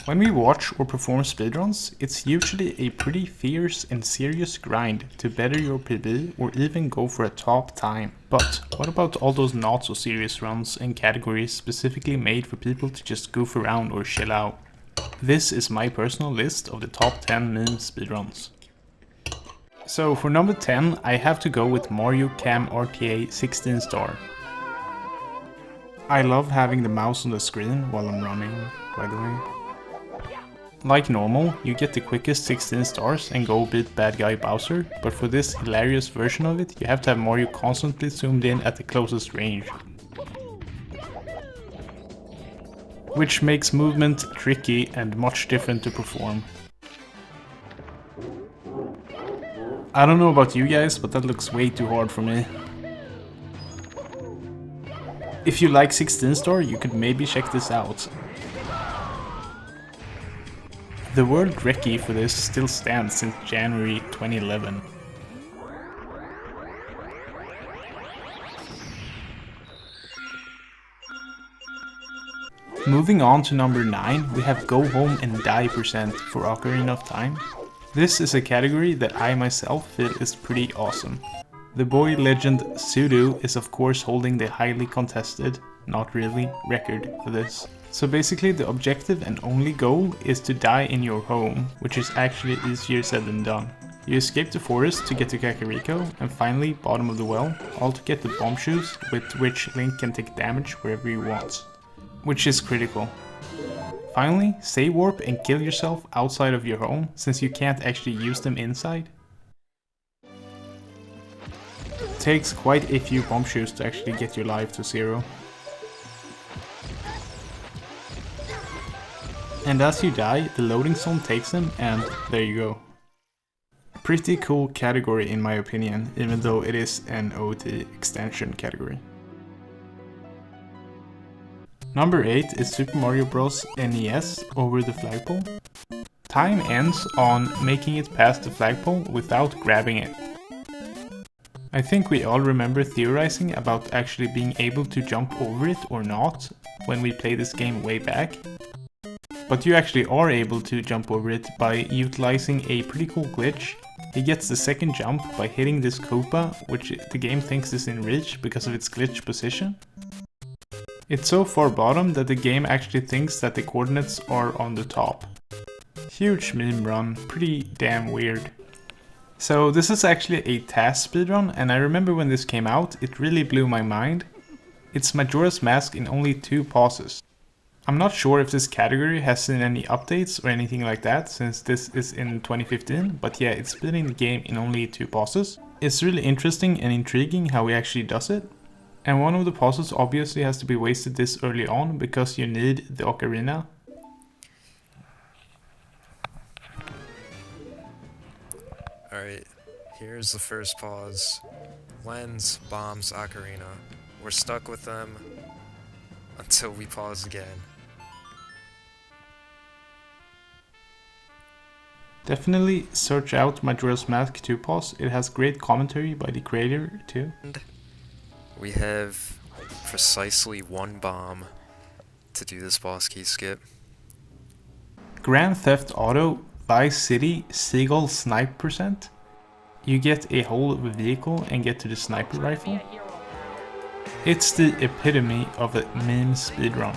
When we watch or perform speedruns, it's usually a pretty fierce and serious grind to better your PB or even go for a top time. But what about all those not so serious runs and categories specifically made for people to just goof around or chill out? This is my personal list of the top 10 meme speedruns. So for number 10, I have to go with Mario Cam RTA 16 star. I love having the mouse on the screen while I'm running, by the way. Like normal, you get the quickest 16 stars and go beat bad guy Bowser, but for this hilarious version of it, you have to have Mario constantly zoomed in at the closest range. Which makes movement tricky and much different to perform. I don't know about you guys, but that looks way too hard for me. If you like 16 star, you could maybe check this out. The world recce for this still stands since January 2011. Moving on to number 9, we have Go Home and Die % for Ocarina of Time. This is a category that I myself feel is pretty awesome. The boy legend Sudo is of course holding the highly contested, not really, record for this. So basically the objective and only goal is to die in your home, which is actually easier said than done. You escape the forest to get to Kakariko, and finally bottom of the well, all to get the bomb shoes with which Link can take damage wherever he wants. Which is critical. Finally, save warp and kill yourself outside of your home, since you can't actually use them inside. It takes quite a few bomb shoes to actually get your life to 0. And as you die, the loading zone takes them, and there you go. Pretty cool category in my opinion, even though it is an OT extension category. Number 8 is Super Mario Bros. NES over the flagpole. Time ends on making it past the flagpole without grabbing it. I think we all remember theorizing about actually being able to jump over it or not when we played this game way back. But you actually are able to jump over it by utilizing a pretty cool glitch. He gets the second jump by hitting this Koopa, which the game thinks is in reach because of its glitch position. It's so far bottom that the game actually thinks that the coordinates are on the top. Huge meme run, pretty damn weird. So this is actually a task speedrun, and I remember when this came out, it really blew my mind. It's Majora's Mask in only 2 pauses. I'm not sure if this category has seen any updates or anything like that since this is in 2015, but yeah, it's beating the game in only 2 pauses. It's really interesting and intriguing how he actually does it. And one of the pauses obviously has to be wasted this early on because you need the ocarina. Alright, here's the first pause. Lens bombs Ocarina. We're stuck with them until we pause again. Definitely search out Majora's Mask 2 pause, it has great commentary by the creator too. We have precisely 1 bomb to do this boss key skip. Grand Theft Auto Vice City Seagull Snipe %. You get a whole vehicle and get to the sniper rifle. It's the epitome of a meme speedrun,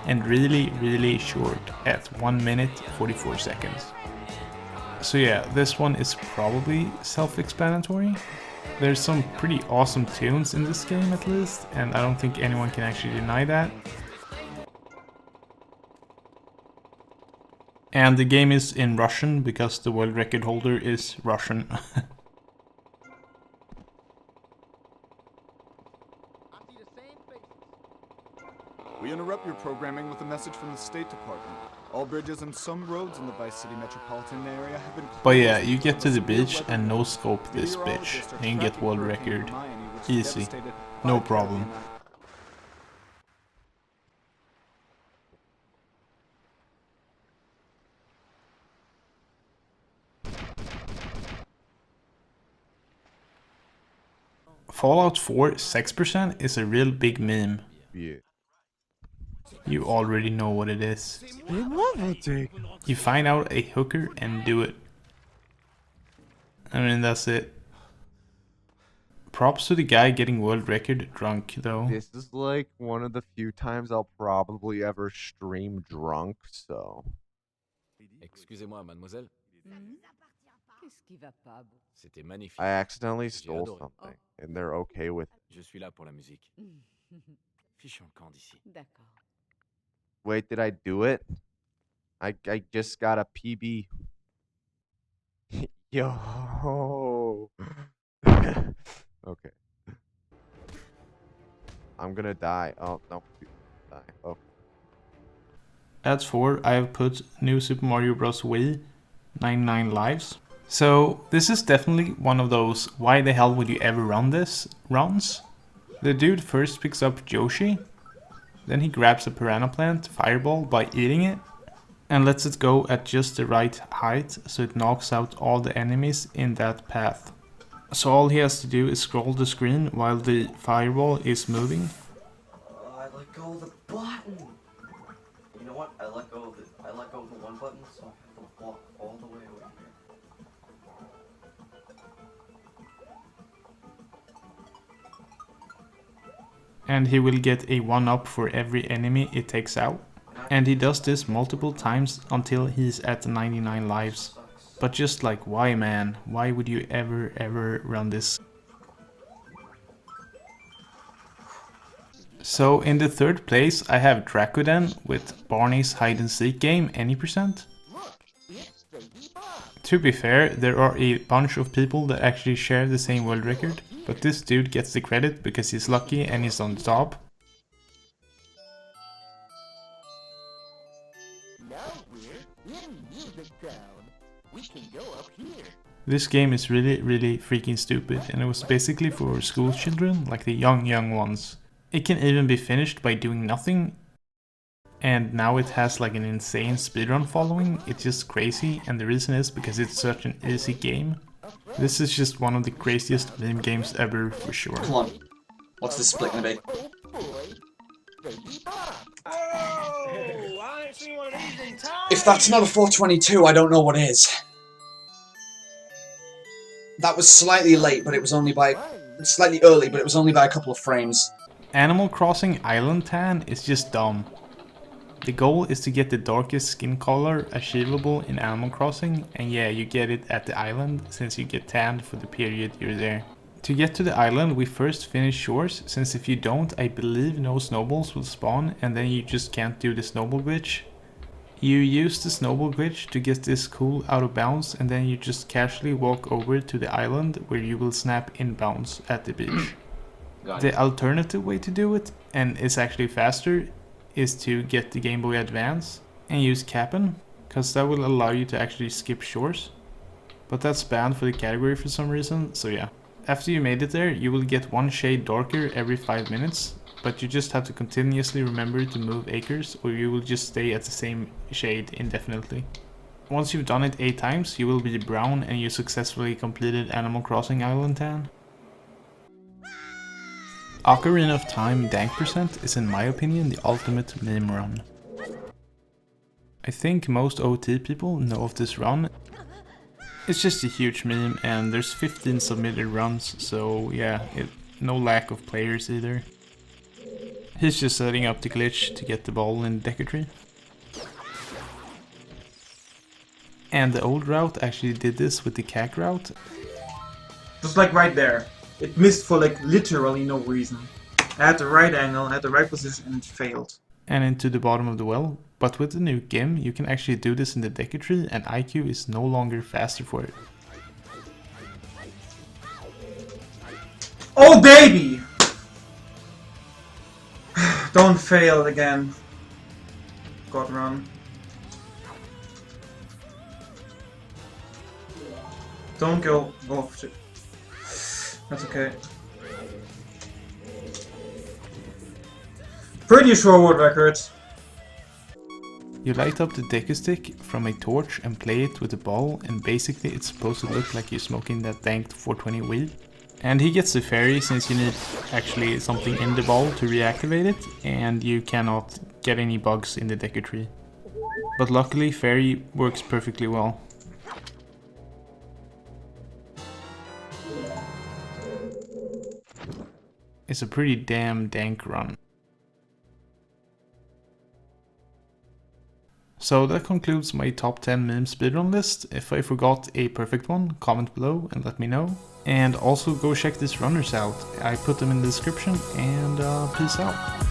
and really short at 1 minute 44 seconds. So yeah, this one is probably self-explanatory. There's some pretty awesome tunes in this game at least, and I don't think anyone can actually deny that. And the game is in Russian because the world record holder is Russian. We interrupt your programming with a message from the State Department. All bridges and some roads in the Vice City metropolitan area have been closed. But yeah, you get to the beach and no scope this bitch, and you get world record. Easy. No problem. Fallout 4 6% is a real big meme. Yeah. You already know what it is. You find out a hooker and do it. I mean, that's it. Props to the guy getting world record drunk, though. This is like one of the few times I'll probably ever stream drunk, so. Excusez-moi, mademoiselle. Qu'est-ce qui va pas? C'était magnifique. I accidentally J'ai stole adoré. something, and they're okay with it. Je suis là pour la musique. Fichons le camp d'ici. D'accord. Wait, did I do it? I just got a PB. Yo. Okay. I'm gonna die. Oh, no. Die. Oh. At 4, I have put New Super Mario Bros. Wii 99 lives. So this is definitely one of those why the hell would you ever run this runs. The dude first picks up Yoshi, then he grabs a piranha plant fireball by eating it, and lets it go at just the right height so it knocks out all the enemies in that path. So all he has to do is scroll the screen while the fireball is moving. I let go of the button. You know what? I let go of the one button, so I have to walk all the way over here. And he will get a 1-up for every enemy it takes out. And he does this multiple times until he's at 99 lives. But just like, why man? Why would you ever run this? So in the third place I have Dracoden with Barney's hide and seek game any percent. To be fair, there are a bunch of people that actually share the same world record, but this dude gets the credit because he's lucky and he's on the top. This game is really freaking stupid, and it was basically for school children, like the young ones. It can even be finished by doing nothing, and now it has like an insane speedrun following. It's just crazy, and the reason is because it's such an easy game. This is just one of the craziest meme games ever, for sure. Come on. What's this split gonna be? If that's not a 422, I don't know what is. That was slightly late, but it was only by... slightly early, but it was only by a couple of frames. Animal Crossing Island Tan is just dumb. The goal is to get the darkest skin color achievable in Animal Crossing, and yeah, you get it at the island since you get tanned for the period you're there. To get to the island, we first finish shores, since if you don't, I believe no snowballs will spawn, and then you just can't do the snowball glitch. You use the snowball glitch to get this cool out of bounds, and then you just casually walk over to the island where you will snap inbounds at the beach. The alternative way to do it, and it's actually faster, is to get the Game Boy Advance and use Cap'n, cause that will allow you to actually skip shores. But that's banned for the category for some reason, so yeah. After you made it there, you will get one shade darker every 5 minutes, but you just have to continuously remember to move acres or you will just stay at the same shade indefinitely. Once you've done it 8 times, you will be brown and you successfully completed Animal Crossing Island Tan. Ocarina of Time Dank % is in my opinion the ultimate meme run. I think most OT people know of this run. It's just a huge meme and there's 15 submitted runs, so yeah, no lack of players either. He's just setting up the glitch to get the ball in the decker tree. And the old route actually did this with the CAC route. Just like right there. It missed for like literally no reason. I had the right angle, I had the right position, and it failed. And into the bottom of the well. But with the new GIM, you can actually do this in the decker tree and IQ is no longer faster for it. Oh baby! Don't fail again. God run. Don't go off. That's okay. Pretty sure world record. You light up the decker stick from a torch and play it with a ball, and basically it's supposed to look like you're smoking that danked 420 weed. And he gets the fairy since you need actually something in the ball to reactivate it, and you cannot get any bugs in the Deku tree. But luckily Fairy works perfectly well. It's a pretty damn dank run. So that concludes my top 10 meme speedrun list. If I forgot a perfect one, comment below and let me know. And also go check these runners out. I put them in the description, and peace out.